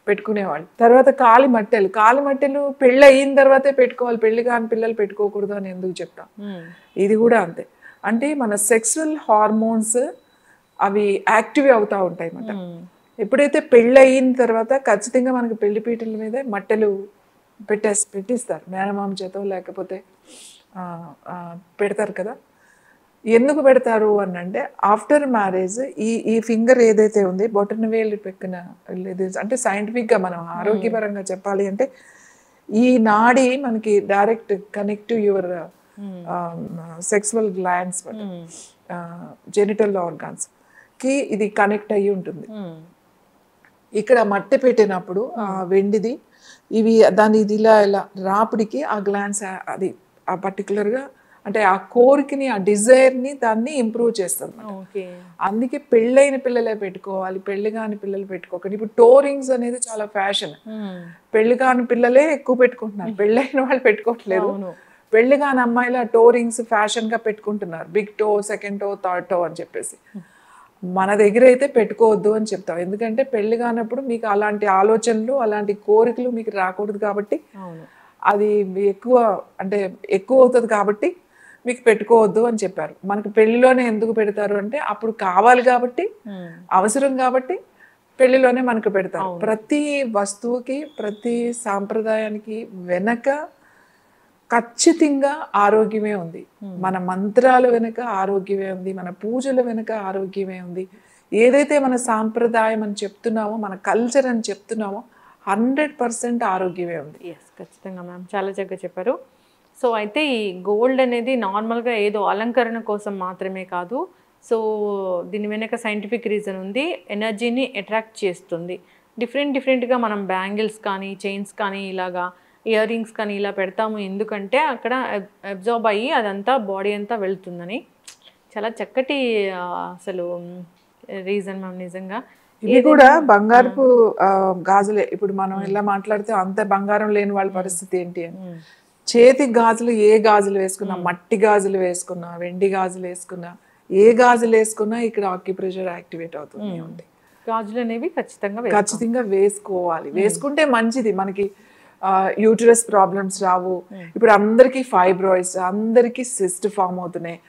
పెట్టుకునేవాళ్ళు. తర్వాత కాలి మట్టెలు పెళ్ళి అయిన తర్వాతే పెట్టుకోవాలి, పెళ్లి కాని పిల్లలు పెట్టుకోకూడదు అని ఎందుకు చెప్తాం. ఇది కూడా అంతే. అంటే మన సెక్సువల్ హార్మోన్స్ అవి యాక్టివ్ అవుతూ ఉంటాయి అన్నమాట. ఎప్పుడైతే పెళ్ళి అయిన తర్వాత ఖచ్చితంగా మనకి పెళ్లి పీటల మీద మట్టెలు పెట్టిస్తారు, మేనమామ చేతో లేకపోతే పెడతారు కదా. ఎందుకు పెడతారు అని అంటే ఆఫ్టర్ మ్యారేజ్ ఈ ఫింగర్ ఏదైతే ఉంది, బొటన వేలు పెక్కిన అంటే సైంటిఫిక్గా మనం ఆరోగ్యపరంగా చెప్పాలి అంటే ఈ నాడి మనకి direct connect to your sexual glands, genital organs కి ఇది కనెక్ట్ అయ్యి ఉంటుంది. ఇక్కడ మట్టి పెట్టినప్పుడు ఆ వెండిది ఇవి దాని ఇది ఇలా రాపిడికి ఆ గ్లాన్స్ అది ఆ పర్టికులర్గా అంటే ఆ కోరికని, ఆ డిజైర్ని దాన్ని ఇంప్రూవ్ చేస్తుంది. అందుకే పెళ్ళైన పిల్లలే పెట్టుకోవాలి, పెళ్లి కాని పిల్లలు పెట్టుకోకండి. ఇప్పుడు టోరింగ్స్ అనేది చాలా ఫ్యాషన్, పెళ్లి కాని పిల్లలే ఎక్కువ పెట్టుకుంటున్నారు, పెళ్ళైన వాళ్ళు పెట్టుకోవట్లేదు. పెళ్లి కాని అమ్మాయిలు ఆ టోరింగ్స్ ఫ్యాషన్గా పెట్టుకుంటున్నారు, big toe, second toe, third toe అని చెప్పేసి. మన దగ్గర అయితే పెట్టుకోవద్దు అని చెప్తాం, ఎందుకంటే పెళ్లి కానప్పుడు మీకు అలాంటి ఆలోచనలు, అలాంటి కోరికలు మీకు రాకూడదు కాబట్టి, అది ఎక్కువ అవుతుంది కాబట్టి మీకు పెట్టుకోవద్దు అని చెప్పారు. మనకు పెళ్లిలోనే ఎందుకు పెడతారు అంటే అప్పుడు కావాలి కాబట్టి, అవసరం కాబట్టి పెళ్లిలోనే మనకు పెడతారు. ప్రతి వస్తువుకి, ప్రతి సాంప్రదాయానికి వెనక ఖచ్చితంగా ఆరోగ్యమే ఉంది. మన మంత్రాల వెనుక ఆరోగ్యమే ఉంది, మన పూజల వెనుక ఆరోగ్యమే ఉంది. ఏదైతే మన సాంప్రదాయం అని చెప్తున్నామో, మన కల్చర్ అని చెప్తున్నామో 100% ఆరోగ్యమే ఉంది. ఖచ్చితంగా మ్యామ్, చాలా చక్కగా చెప్పారు. సో అయితే ఈ గోల్డ్ అనేది నార్మల్గా ఏదో అలంకరణ కోసం మాత్రమే కాదు, సో దీని వెనక సైంటిఫిక్ రీజన్ ఉంది, ఎనర్జీని అట్రాక్ట్ చేస్తుంది. డిఫరెంట్గా మనం బ్యాంగిల్స్ కానీ చైన్స్ కానీ ఇలాగా ఇయర్ రింగ్స్ కానీ ఇలా పెడతాము, ఎందుకంటే అక్కడ అబ్జార్బ్ అయ్యి అదంతా బాడీ అంతా వెళ్తుందని. చాలా చక్కటి అసలు రీజన్ మ్యామ్ నిజంగా. ఇవి కూడా బంగారపు గాజులే. ఇప్పుడు మనం ఇలా మాట్లాడితే అంత బంగారం లేని వాళ్ళ పరిస్థితి ఏంటి అని, చేతి గాజులు ఏ గాజులు వేసుకున్నా, మట్టి గాజులు వేసుకున్నా, వెండి గాజులు వేసుకున్నా, ఏ గాజులు వేసుకున్నా ఇక్కడ ఆక్యుప్రెషర్ యాక్టివేట్ అవుతుంది ఉంది. గాజులు అనేవి ఖచ్చితంగా వేసుకోవాలి. వేసుకుంటే మంచిది, మనకి యూటరస్ ప్రాబ్లమ్స్ రావు. ఇప్పుడు అందరికీ ఫైబ్రాయిడ్స్, అందరికీ సిస్ట్ ఫామ్ అవుతున్నాయి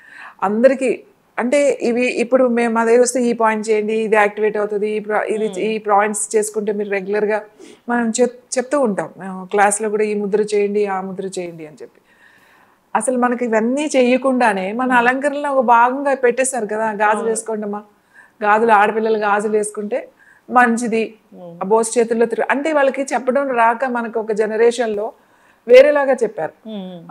అందరికీ. అంటే ఇవి ఇప్పుడు మేము మా దగ్గర వస్తే ఈ పాయింట్ చేయండి, ఇది యాక్టివేట్ అవుతుంది, ఇది ఈ పాయింట్స్ చేసుకుంటే మీరు రెగ్యులర్గా మనం చెప్తూ ఉంటాం క్లాస్లో కూడా, ఈ ముద్ర చేయండి, ఆ ముద్ర చేయండి అని చెప్పి. అసలు మనకి ఇవన్నీ చేయకుండానే మన అలంకరణలో ఒక భాగంగా పెట్టేస్తారు కదా, గాజులు వేసుకోండి అమ్మా, గాజులు ఆడపిల్లలు గాజులు వేసుకుంటే మంచిది, బోస్ చేతుల్లో అంటే వాళ్ళకి చెప్పడం రాక మనకు ఒక జనరేషన్లో వేరేలాగా చెప్పారు.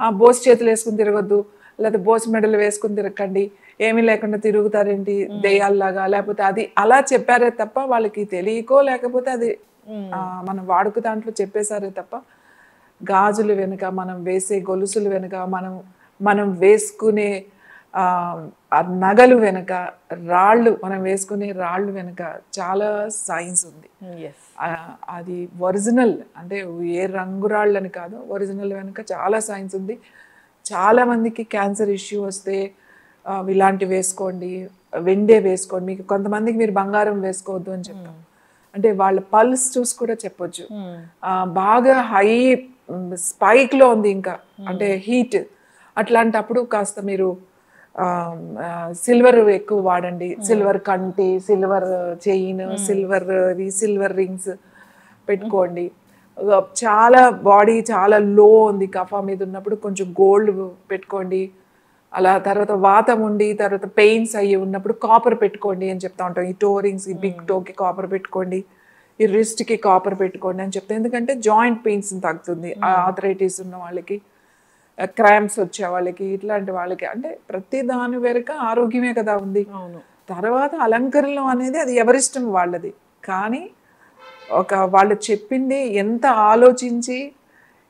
ఆ బోస్ చేతులు వేసుకుని తిరగొద్దు, లేకపోతే బోస్ మెడలు వేసుకుని తిరగండి, ఏమీ లేకుండా తిరుగుతారేంటి దెయ్యాల్లాగా, లేకపోతే అది అలా చెప్పారే తప్ప వాళ్ళకి తెలియకో లేకపోతే అది మనం వాడుక దాంట్లో చెప్పేశారే తప్ప గాజులు వెనుక, మనం వేసే గొలుసులు వెనుక, మనం వేసుకునే నగలు వెనుక, మనం వేసుకునే రాళ్ళు వెనుక చాలా సైన్స్ ఉంది. అది ఒరిజినల్ అంటే ఏ రంగు రాళ్ళు అని కాదు, ఒరిజినల్ వెనుక చాలా సైన్స్ ఉంది. చాలా మందికి క్యాన్సర్ ఇష్యూ వస్తే ఇలాంటివి వేసుకోండి, వెండే వేసుకోండి. మీకు కొంతమందికి మీరు బంగారం వేసుకోవద్దు అని చెప్తాం, అంటే వాళ్ళ పల్స్ చూసి కూడా చెప్పొచ్చు. బాగా హై స్పైక్లో ఉంది ఇంకా అంటే హీట్, అట్లాంటప్పుడు కాస్త మీరు సిల్వర్ ఎక్కువ వాడండి. సిల్వర్ కంటి, సిల్వర్ చైన్, సిల్వర్ రింగ్స్ పెట్టుకోండి. చాలా బాడీ చాలా లో ఉంది, కఫా మీద ఉన్నప్పుడు కొంచెం గోల్డ్ పెట్టుకోండి. అలా తర్వాత వాతం ఉండి తర్వాత పెయిన్స్ అయ్యి ఉన్నప్పుడు కాపర్ పెట్టుకోండి అని చెప్తా ఉంటాం. ఈ టో రింగ్స్, ఈ బిగ్ టోకి కాపర్ పెట్టుకోండి, ఈ రిస్ట్కి కాపర్ పెట్టుకోండి అని చెప్తాం. ఎందుకంటే జాయింట్ పెయిన్స్ తగ్గుతుంది ఆర్థరైటిస్ ఉన్న వాళ్ళకి, క్రాంప్స్ వచ్చే వాళ్ళకి, ఇట్లాంటి వాళ్ళకి. అంటే ప్రతి దాని వెనుక ఆరోగ్యమే కదా ఉంది. తర్వాత అలంకరణలో అనేది అది ఎవరిష్టం వాళ్ళది, కానీ వాళ్ళు చెప్పింది ఎంత ఆలోచించి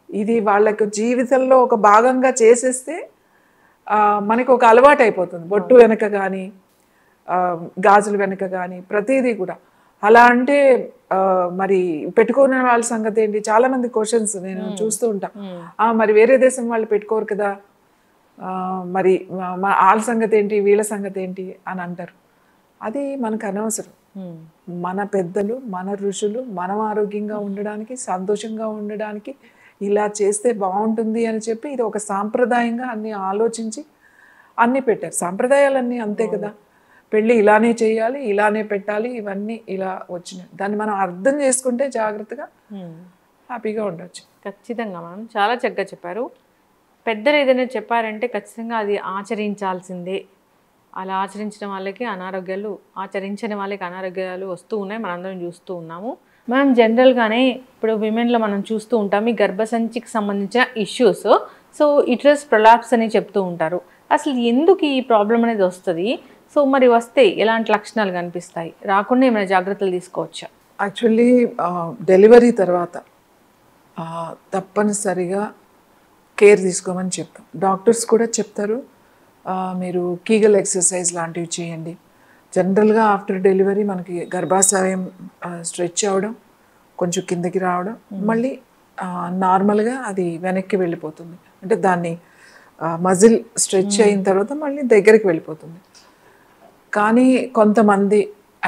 ఇది వాళ్ళకు జీవితంలో ఒక భాగంగా చేసేస్తే మనకి ఒక అలవాటు అయిపోతుంది. బొట్టు వెనక కానీ గాజుల వెనక కానీ ప్రతిదీ కూడా. అలా అంటే మరి పెట్టుకున్న వాళ్ళ సంగతి ఏంటి, చాలా మంది క్వశ్చన్స్ నేను చూస్తూ ఉంటా. మరి వేరే దేశం వాళ్ళు పెట్టుకోరు కదా, మరి వాళ్ళ సంగతి ఏంటి, వీళ్ళ సంగతి ఏంటి అని అంటారు. అది మనకు అనవసరం. మన పెద్దలు, మన ఋషులు మనం ఆరోగ్యంగా ఉండడానికి, సంతోషంగా ఉండడానికి ఇలా చేస్తే బాగుంటుంది అని చెప్పి ఇది ఒక సాంప్రదాయంగా అన్ని ఆలోచించి అన్నీ పెట్టారు. సాంప్రదాయాలన్నీ అంతే కదా, పెళ్ళి ఇలానే చేయాలి, ఇలానే పెట్టాలి, ఇవన్నీ ఇలా వచ్చినాయి. దాన్ని మనం అర్థం చేసుకుంటే జాగ్రత్తగా హ్యాపీగా ఉండొచ్చు. ఖచ్చితంగా మనం చాలా చక్కగా చెప్పారు. పెద్దలు ఏదైనా చెప్పారంటే ఖచ్చితంగా అది ఆచరించాల్సిందే. అలా ఆచరించిన వాళ్ళకి అనారోగ్యాలు, ఆచరించని వాళ్ళకి అనారోగ్యాలు వస్తూ ఉన్నాయి, మనందరం చూస్తూ ఉన్నాము. మనం జనరల్గానే ఇప్పుడు విమెన్లో మనం చూస్తూ ఉంటాం ఈ గర్భసంచికి సంబంధించిన ఇష్యూస్. సో యూటరస్ ప్రొలాప్స్ అని చెప్తూ ఉంటారు. అసలు ఎందుకు ఈ ప్రాబ్లం అనేది వస్తుంది? సో మరి వస్తే ఎలాంటి లక్షణాలు కనిపిస్తాయి, రాకుండా ఏమైనా జాగ్రత్తలు తీసుకోవచ్చా? యాక్చువల్లీ డెలివరీ తర్వాత తప్పనిసరిగా కేర్ తీసుకోమని చెప్తాం. డాక్టర్స్ కూడా చెప్తారు, మీరు కీగల్ ఎక్సర్సైజ్ లాంటివి చేయండి. జనరల్గా ఆఫ్టర్ డెలివరీ మనకి గర్భాశయం స్ట్రెచ్ అవ్వడం, కొంచెం కిందకి రావడం, మళ్ళీ నార్మల్గా అది వెనక్కి వెళ్ళిపోతుంది. అంటే దాన్ని మజిల్ స్ట్రెచ్ అయిన తర్వాత మళ్ళీ దగ్గరికి వెళ్ళిపోతుంది. కానీ కొంతమంది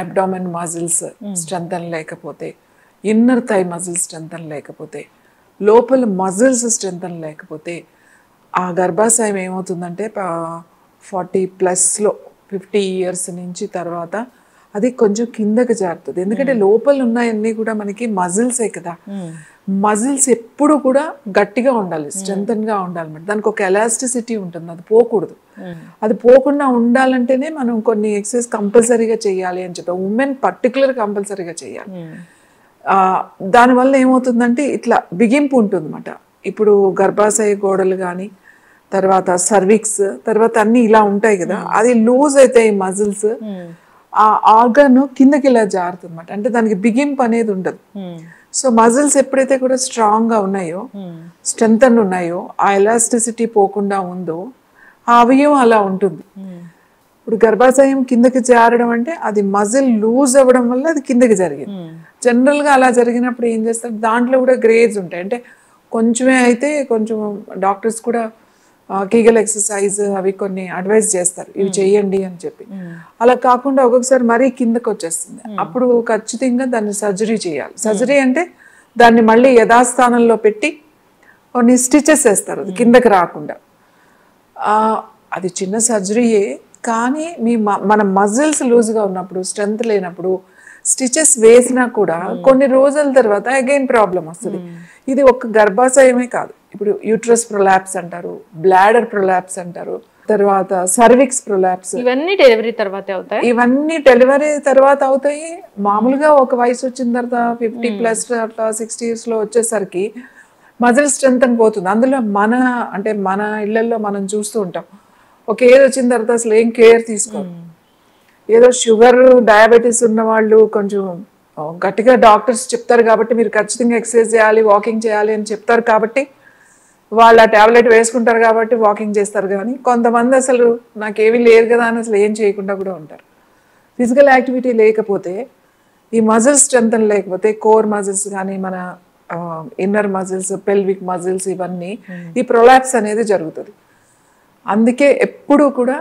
అబ్డామిన్ మజిల్స్ స్ట్రెంథన్ లేకపోతే, ఇన్నర్ థై మజిల్స్ స్ట్రెంథన్ లేకపోతే, లోపల మజిల్స్ స్ట్రెంథన్ లేకపోతే ఆ గర్భాశయం ఏమవుతుందంటే 40+లో 50 ఇయర్స్ నుంచి తర్వాత అది కొంచెం కిందకి జారుతుంది. ఎందుకంటే లోపల ఉన్నాయన్నీ కూడా మనకి మజిల్సే కదా. మజిల్స్ ఎప్పుడు కూడా గట్టిగా ఉండాలి, స్ట్రెంథన్గా ఉండాలి. దానికి ఒక ఎలాస్టిసిటీ ఉంటుంది, అది పోకూడదు. అది పోకుండా ఉండాలంటేనే మనం కొన్ని ఎక్సర్సైజ్ కంపల్సరీగా చేయాలి అని చెప్పాం. ఉమెన్ పర్టికులర్ కంపల్సరీగా చేయాలి. దానివల్ల ఏమవుతుందంటే ఇట్లా బిగింపు ఉంటుంది అన్నమాట. ఇప్పుడు గర్భాశయ గోడలు కానీ, తర్వాత సర్విక్స్, తర్వాత అన్ని ఇలా ఉంటాయి కదా, అది లూజ్ అవుతాయి మజిల్స్. ఆ ఆర్గన్ కిందకి ఇలా జారుతుంది అనమాట. అంటే దానికి బిగింపు అనేది ఉండదు. సో మజిల్స్ ఎప్పుడైతే కూడా స్ట్రాంగ్గా ఉన్నాయో, స్ట్రెంగ్తన్ ఉన్నాయో, ఆ ఎలాస్టిసిటీ పోకుండా ఉందో ఆ అవయవం అలా ఉంటుంది. ఇప్పుడు గర్భాశయం కిందకి జారడం అంటే అది మజిల్ లూజ్ అవ్వడం వల్ల అది కిందకి జరిగింది. జనరల్గా అలా జరిగినప్పుడు ఏం చేస్తారు, దాంట్లో కూడా గ్రేడ్స్ ఉంటాయి. అంటే కొంచెమే అయితే కొంచెం డాక్టర్స్ కూడా కీగల్ ఎక్సర్సైజ్ అవి కొన్ని అడ్వైజ్ చేస్తారు, ఇవి చెయ్యండి అని చెప్పి. అలా కాకుండా ఒక్కొక్కసారి మరీ కిందకి వచ్చేస్తుంది, అప్పుడు ఖచ్చితంగా దాన్ని సర్జరీ చేయాలి. సర్జరీ అంటే దాన్ని మళ్ళీ యథాస్థానంలో పెట్టి కొన్ని స్టిచెస్ వేస్తారు అది కిందకి రాకుండా. అది చిన్న సర్జరీయే, కానీ మన మజిల్స్ లూజ్గా ఉన్నప్పుడు, స్ట్రెంత్ లేనప్పుడు స్టిచెస్ వేసినా కూడా కొన్ని రోజుల తర్వాత అగైన్ ప్రాబ్లం వస్తుంది. ఇది ఒక గర్భాశయమే కాదు, ఇప్పుడు యూట్రస్ ప్రొలాప్స్ అంటారు, బ్లాడర్ ప్రొలాప్స్ అంటారు, తర్వాత సర్విక్స్ ప్రొలాప్స్. ఇవన్నీ డెలివరీ తర్వాత అవుతాయి. ఇవన్నీ డెలివరీ తర్వాత అవుతాయి. మామూలుగా ఒక వయసు వచ్చిన తర్వాత 50+ అట్లా 60s లో వచ్చేసరికి మజిల్ స్ట్రెంత్ అని పోతుంది. అందులో మన ఇళ్లలో మనం చూస్తూ ఉంటాం, ఒక ఏజ్ వచ్చిన తర్వాత అసలు ఏం కేర్ తీసుకోరు. ఏదో షుగర్ డయాబెటీస్ ఉన్న వాళ్ళు కొంచెం గట్టిగా డాక్టర్స్ చెప్తారు కాబట్టి మీరు ఖచ్చితంగా ఎక్సర్సైజ్ చేయాలి, వాకింగ్ చేయాలి అని చెప్తారు కాబట్టి వాళ్ళు ఆ ట్యాబ్లెట్ వేసుకుంటారు కాబట్టి వాకింగ్ చేస్తారు. కానీ కొంతమంది అసలు నాకేమీ లేదు కదా అని అసలు ఏం చేయకుండా కూడా ఉంటారు. ఫిజికల్ యాక్టివిటీ లేకపోతే, ఈ మజిల్స్ స్ట్రెంత్ లేకపోతే, కోర్ మజిల్స్ కానీ మన ఇన్నర్ మజిల్స్, పెల్విక్ మజిల్స్, ఇవన్నీ ఈ ప్రొలాప్స్ అనేది జరుగుతుంది. అందుకే ఎప్పుడూ కూడా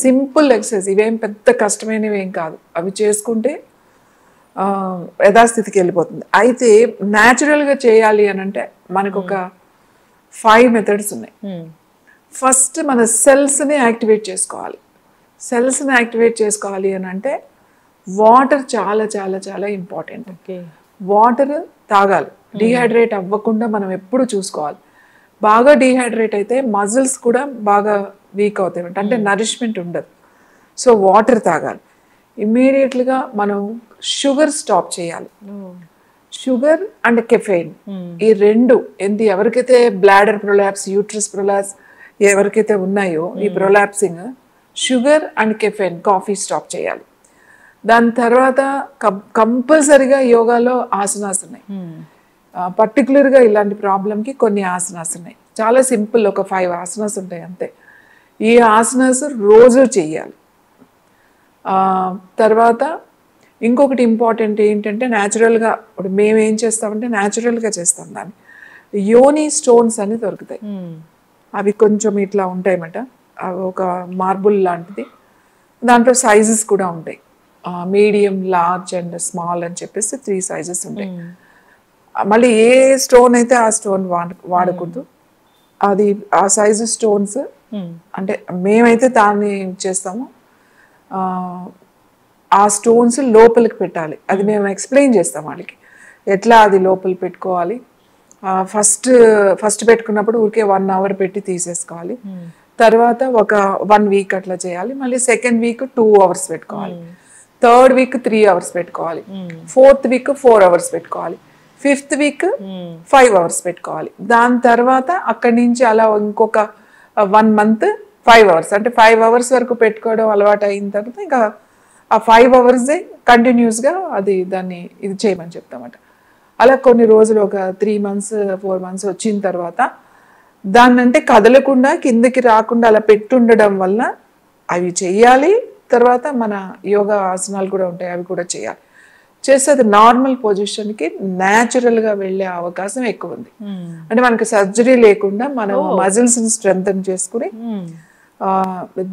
సింపుల్ ఎక్సర్సైజ్, ఇవేం పెద్ద కష్టమైనవి ఏం కాదు, అవి చేసుకుంటే యథాస్థితికి వెళ్ళిపోతుంది. అయితే న్యాచురల్గా చేయాలి అని అంటే మనకు ఒక 5 మెథడ్స్ ఉన్నాయి. ఫస్ట్ మన సెల్స్ని యాక్టివేట్ చేసుకోవాలి. సెల్స్ని యాక్టివేట్ చేసుకోవాలి అని అంటే వాటర్ చాలా చాలా చాలా ఇంపార్టెంట్. వాటర్ తాగాలి, డీహైడ్రేట్ అవ్వకుండా మనం ఎప్పుడు చూసుకోవాలి. బాగా డీహైడ్రేట్ అయితే మజిల్స్ కూడా బాగా వీక్ అవుతాయి, అంటే నరిష్మెంట్ ఉండదు. సో వాటర్ తాగాలి. ఇమ్మీడియట్గా మనం షుగర్ స్టాప్ చేయాలి. షుగర్ అండ్ కెఫెయిన్, ఈ రెండు ఎవరికైతే బ్లాడర్ ప్రొలాప్స్, యూట్రస్ ప్రొలాప్స్ ఎవరికైతే ఉన్నాయో ఈ prolapsing, sugar and caffeine, coffee stop చేయాలి. దాని తర్వాత కంపల్సరిగా యోగాలో ఆసనాస్ ఉన్నాయి. పర్టికులర్గా ఇలాంటి ప్రాబ్లంకి కొన్ని ఆసనాస్ ఉన్నాయి, చాలా సింపుల్, ఒక 5 ఆసనాస్ ఉంటాయి అంతే. ఈ ఆసనాస్ రోజు చెయ్యాలి. తర్వాత ఇంకొకటి ఇంపార్టెంట్ ఏంటంటే, న్యాచురల్గా ఇప్పుడు మేము ఏం చేస్తామంటే న్యాచురల్గా చేస్తాం. దాన్ని యోని స్టోన్స్ అని దొరుకుతాయి, అవి కొంచెం ఇట్లా ఉంటాయన్నమాట. అవి ఒక మార్బుల్ లాంటిది, దాంట్లో సైజెస్ కూడా ఉంటాయి, మీడియం, లార్జ్ అండ్ స్మాల్ అని చెప్పేసి 3 సైజెస్ ఉంటాయి. మళ్ళీ ఏ స్టోన్ అయితే ఆ స్టోన్ వాడకూడదు, అది ఆ సైజు స్టోన్స్. అంటే మేమైతే దాన్ని చేస్తాము, ఆ స్టోన్స్ లోపలికి పెట్టాలి. అది మేము ఎక్స్ప్లెయిన్ చేస్తాం వాళ్ళకి ఎట్లా అది లోపల పెట్టుకోవాలి. ఫస్ట్ పెట్టుకున్నప్పుడు ఊరికే 1 అవర్ పెట్టి తీసేసుకోవాలి. తర్వాత ఒక 1 వీక్ అట్లా చేయాలి. మళ్ళీ సెకండ్ వీక్ 2 అవర్స్ పెట్టుకోవాలి. థర్డ్ వీక్ 3 అవర్స్ పెట్టుకోవాలి. ఫోర్త్ వీక్ 4 అవర్స్ పెట్టుకోవాలి. ఫిఫ్త్ వీక్ 5 అవర్స్ పెట్టుకోవాలి. దాని తర్వాత అక్కడి నుంచి అలా ఇంకొక 1 మంత్ 5 అవర్స్, అంటే 5 అవర్స్ వరకు పెట్టుకోవడం అలవాటు అయిన తర్వాత ఇంకా ఆ 5 అవర్సే కంటిన్యూస్గా దాన్ని ఇది చేయమని చెప్తామట. అలా కొన్ని రోజులు ఒక 3 మంత్స్ 4 మంత్స్ వచ్చిన తర్వాత దాన్ని అంటే కదలకుండా కిందకి రాకుండా అలా పెట్టుండడం వల్ల అవి చెయ్యాలి. తర్వాత మన యోగా ఆసనాలు కూడా ఉంటాయి, అవి కూడా చేయాలి. చేస్తే అది నార్మల్ పొజిషన్కి న్యాచురల్గా వెళ్ళే అవకాశం ఎక్కువ ఉంది. అంటే మనకి సర్జరీ లేకుండా మనం మజిల్స్ని స్ట్రెంథన్ చేసుకుని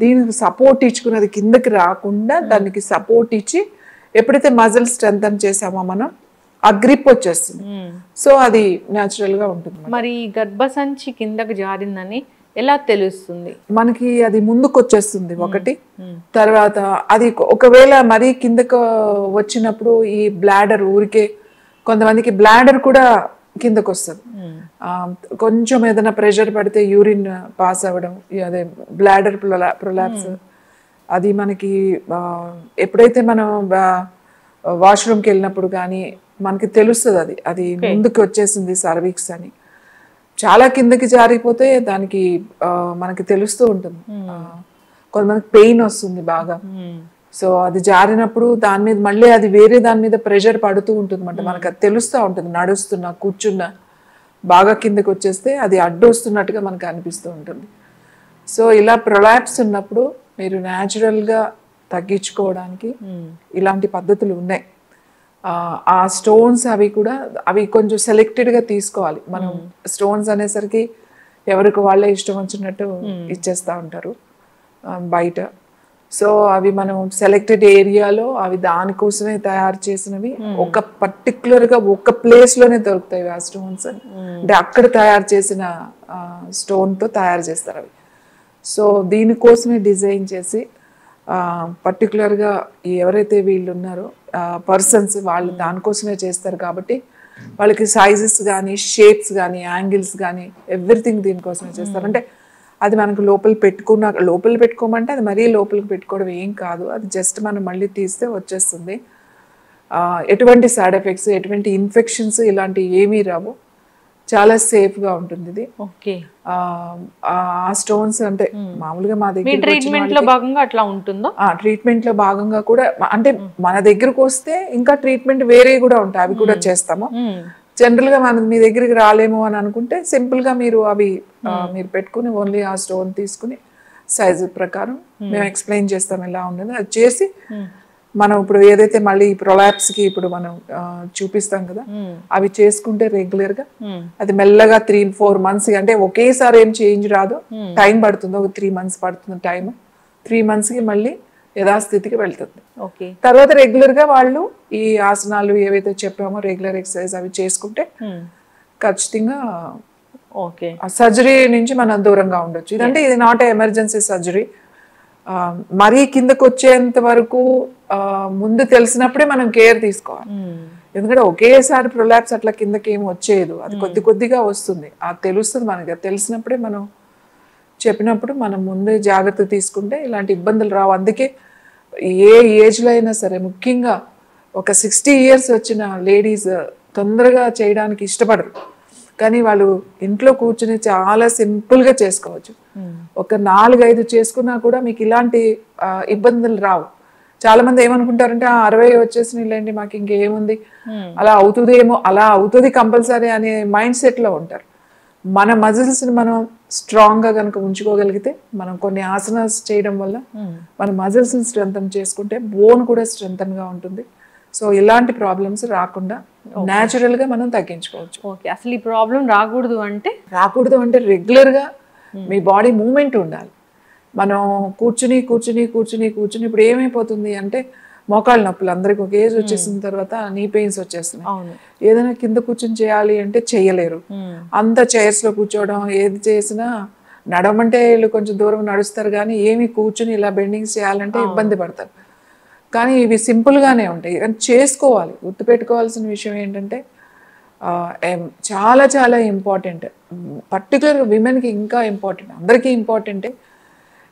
దీనికి సపోర్ట్ ఇచ్చుకుని అది కిందకి రాకుండా దానికి సపోర్ట్ ఇచ్చి ఎప్పుడైతే మజిల్ స్ట్రెంథన్ చేసామో మనం ఆ గ్రిప్ వచ్చేస్తుంది. సో అది న్యాచురల్గా ఉంటుంది. మరి గర్భసంచి కిందకి జారిందని ఎలా తెలుస్తుంది మనకి? అది ముందుకు వచ్చేస్తుంది ఒకటి. తర్వాత అది ఒకవేళ మరీ కిందకు వచ్చినప్పుడు ఈ బ్లాడర్ ఊరికే, కొంతమందికి బ్లాడర్ కూడా కిందకు వస్తుంది. కొంచెం ఏదైనా ప్రెషర్ పడితే యూరిన్ పాస్ అవ్వడం, అదే బ్లాడర్ ప్రొలాప్స్. అది మనకి ఎప్పుడైతే మనం వాష్రూమ్కి వెళ్ళినప్పుడు కానీ మనకి తెలుస్తుంది అది ముందుకు వచ్చేసింది సర్విక్స్ అని. చాలా కిందకి జారిపోతే దానికి మనకి తెలుస్తూ ఉంటుంది. కొంతమందికి పెయిన్ వస్తుంది బాగా, సో అది జారినప్పుడు దాని మీద మళ్ళీ అది వేరే దాని మీద ప్రెషర్ పడుతూ ఉంటుంది అన్నమాట. మనకు అది తెలుస్తూ ఉంటుంది, నడుస్తున్నా కూర్చున్నా బాగా కిందకి వచ్చేస్తే అది అడ్డు వస్తున్నట్టుగా మనకు అనిపిస్తూ ఉంటుంది. సో ఇలా ప్రొలాప్స్ ఉన్నప్పుడు మీరు న్యాచురల్గా తగ్గించుకోవడానికి ఇలాంటి పద్ధతులు ఉన్నాయి. ఆ స్టోన్స్ అవి కొంచెం సెలెక్టెడ్గా తీసుకోవాలి. మనం స్టోన్స్ అనేసరికి ఎవరికి వాళ్ళే ఇష్టం వచ్చినట్టు ఇచ్చేస్తూ ఉంటారు బయట. సో అవి మనం సెలెక్టెడ్ ఏరియాలో అవి దానికోసమే తయారు చేసినవి, ఒక పర్టికులర్గా ఒక ప్లేస్లోనే దొరుకుతాయి ఆ స్టోన్స్. అంటే అక్కడ తయారు చేసిన స్టోన్తో తయారు చేస్తారు అవి. సో దీనికోసమే డిజైన్ చేసి పర్టికులర్గా ఎవరైతే వీళ్ళు ఉన్నారో పర్సన్స్ వాళ్ళు దానికోసమే చేస్తారు కాబట్టి వాళ్ళకి సైజెస్ కానీ షేప్స్ కానీ యాంగిల్స్ కానీ ఎవ్రీథింగ్ దీనికోసమే చేస్తారు. అంటే అది మనకు లోపల పెట్టుకోమంటే అది మరీ లోపలికి పెట్టుకోవడం ఏం కాదు, అది జస్ట్ మనం మళ్ళీ తీస్తే వచ్చేస్తుంది. ఎటువంటి సైడ్ ఎఫెక్ట్స్, ఎటువంటి ఇన్ఫెక్షన్స్ ఇలాంటివి ఏమీ రావు, చాలా సేఫ్గా ఉంటుంది ఇది. ఓకే. ఆ స్టోన్స్ అంటే మామూలుగా మా దగ్గర ట్రీట్మెంట్ లో భాగంగా అట్లా ఉంటుందో, ట్రీట్మెంట్ లో భాగంగా కూడా అంటే మన దగ్గరకు వస్తే ఇంకా ట్రీట్మెంట్ వేరే కూడా ఉంటాయి, అవి కూడా చేస్తాము. జనరల్ గా మనం మీ దగ్గరికి రాలేము అని అనుకుంటే సింపుల్ గా మీరు మీరు పెట్టుకుని ఓన్లీ ఆ స్టోన్ తీసుకుని సైజు ప్రకారం మేము ఎక్స్ప్లెయిన్ చేస్తాం ఎలా ఉండదు అది చేసి మనం ఇప్పుడు ఏదైతే మళ్ళీ ప్రొలాప్స్ కి ఇప్పుడు మనం చూపిస్తాం కదా అవి చేసుకుంటే రెగ్యులర్ గా అది మెల్లగా 3-4 months అంటే ఒకేసారి ఏం చేంజ్ రాదు, టైం పడుతుంది, ఒక 3 months పడుతుంది టైం. 3 months కి మళ్ళీ యథాస్థితికి వెళ్తుంది. తర్వాత రెగ్యులర్ గా వాళ్ళు ఈ ఆసనాలు ఏవైతే చెప్పామో రెగ్యులర్ ఎక్సర్సైజ్ అవి చేసుకుంటే ఖచ్చితంగా సర్జరీ నుంచి మనం దూరంగా ఉండొచ్చు. ఇదంటే ఇది నాట్ ఎమర్జెన్సీ సర్జరీ. మరీ కిందకు వచ్చేంత వరకు ముందు తెలిసినప్పుడే మనం కేర్ తీసుకోవాలి. ఎందుకంటే ఒకేసారి ప్రొలాప్స్ అట్లా కిందకి ఏమి వచ్చేది, అది కొద్ది కొద్దిగా వస్తుంది, అది తెలుస్తుంది మనకి. అది తెలిసినప్పుడే మనం చెప్పినప్పుడు మనం ముందే జాగ్రత్త తీసుకుంటే ఇలాంటి ఇబ్బందులు రావు. అందుకే ఏ ఏజ్లో అయినా సరే ముఖ్యంగా ఒక 60 years వచ్చిన లేడీస్ తొందరగా చేయడానికి ఇష్టపడరు, కానీ వాళ్ళు ఇంట్లో కూర్చుని చాలా సింపుల్గా చేసుకోవచ్చు. ఒక 4-5 చేసుకున్నా కూడా మీకు ఇలాంటి ఇబ్బందులు రావు. చాలా మంది ఏమనుకుంటారంటే 60 వచ్చేసినలేండి మాకు ఇంకేముంది, అలా అవుతుందేమో, అలా అవుతుంది కంపల్సరీ అనే మైండ్ సెట్లో ఉంటారు. మన మజిల్స్ని మనం స్ట్రాంగ్గా కనుక ఉంచుకోగలిగితే మనం కొన్ని ఆసనాస్ చేయడం వల్ల మన మజిల్స్ని స్ట్రెంథన్ చేసుకుంటే బోన్ కూడా స్ట్రెంథన్గా ఉంటుంది. సో ఇలాంటి ప్రాబ్లమ్స్ రాకుండా న్యాచురల్గా మనం తగ్గించుకోవచ్చు. ఓకే. అసలు ఈ ప్రాబ్లం రాకూడదు అంటే రెగ్యులర్గా మీ బాడీ మూమెంట్ ఉండాలి. మనం కూర్చుని ఇప్పుడు ఏమైపోతుంది అంటే మోకాళ్ళ నొప్పులు అందరికి ఒక ఏజ్ వచ్చేసిన తర్వాత నీ పెయిన్స్ వచ్చేస్తున్నాయి. ఏదైనా కింద కూర్చుని చేయాలి అంటే చెయ్యలేరు, అంత చైర్స్ లో కూర్చోవడం, ఏది చేసినా నడవమంటే వీళ్ళు కొంచెం దూరం నడుస్తారు కానీ ఏమి కూర్చుని ఇలా బెండింగ్స్ చేయాలంటే ఇబ్బంది పడతారు. కానీ ఇవి సింపుల్గానే ఉంటాయి, కానీ చేసుకోవాలి. గుర్తుపెట్టుకోవాల్సిన విషయం ఏంటంటే చాలా చాలా ఇంపార్టెంట్, పర్టికులర్ విమెన్కి ఇంకా ఇంపార్టెంట్, అందరికీ ఇంపార్టెంటే.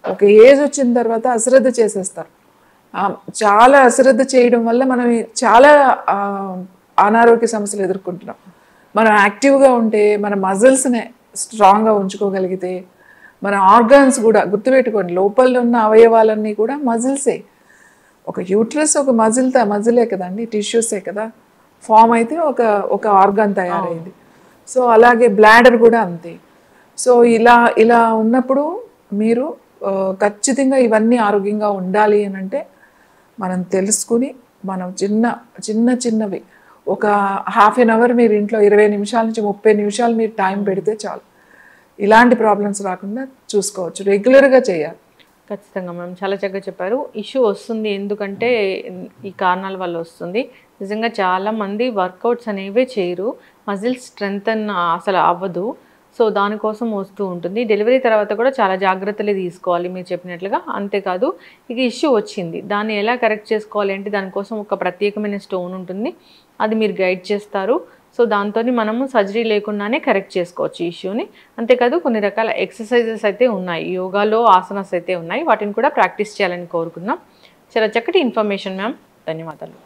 ఒక ఏజ్ వచ్చిన తర్వాత అశ్రద్ధ చేసేస్తారు. చాలా అశ్రద్ధ చేయడం వల్ల మనం చాలా అనారోగ్య సమస్యలు ఎదుర్కొంటున్నాం. మనం యాక్టివ్గా ఉంటే మన మజిల్స్ని స్ట్రాంగ్గా ఉంచుకోగలిగితే మన ఆర్గాన్స్ కూడా గుర్తుపెట్టుకోండి, లోపల ఉన్న అవయవాలన్నీ కూడా మజిల్సే. ఒక యూట్రస్ ఒక మజిలే కదండి, టిష్యూసే కదా ఫామ్ అయితే ఒక ఆర్గాన్ తయారైంది. సో అలాగే బ్లాడర్ కూడా అంతే. సో ఇలా ఉన్నప్పుడు మీరు ఖచ్చితంగా ఇవన్నీ ఆరోగ్యంగా ఉండాలి అని అంటే మనం తెలుసుకుని మనం చిన్నవి ఒక ½ an hour మీరు ఇంట్లో 20 నిమిషాల నుంచి 30 నిమిషాలు మీరు టైం పెడితే చాలు, ఇలాంటి ప్రాబ్లమ్స్ రాకుండా చూసుకోవచ్చు. రెగ్యులర్గా చేయాలి. ఖచ్చితంగా మ్యామ్, చాలా చక్కగా చెప్పారు. ఇష్యూ వస్తుంది ఎందుకంటే ఈ కారణాల వల్ల వస్తుంది. నిజంగా చాలామంది వర్కౌట్స్ అనేవే చేయరు, మజిల్స్ స్ట్రెంగ్తన్ అసలు అవ్వదు. సో దానికోసం వస్తూ ఉంటుంది. డెలివరీ తర్వాత కూడా చాలా జాగ్రత్తలు తీసుకోవాలి మీరు చెప్పినట్లుగా. అంతేకాదు ఇక ఇష్యూ వచ్చింది, దాన్ని ఎలా కరెక్ట్ చేసుకోవాలి అంటే దానికోసం ఒక ప్రత్యేకమైన స్టోన్ ఉంటుంది, అది మీరు గైడ్ చేస్తారు. సో దాంతో మనము సర్జరీ లేకుండానే కరెక్ట్ చేసుకోవచ్చు ఈ ఇష్యూని. అంతేకాదు కొన్ని రకాల ఎక్సర్సైజెస్ అయితే ఉన్నాయి, యోగాలో ఆసనాస్ అయితే ఉన్నాయి, వాటిని కూడా ప్రాక్టీస్ చేయాలని కోరుకున్నాం. చాలా చక్కటి ఇన్ఫర్మేషన్ మ్యామ్, ధన్యవాదాలు.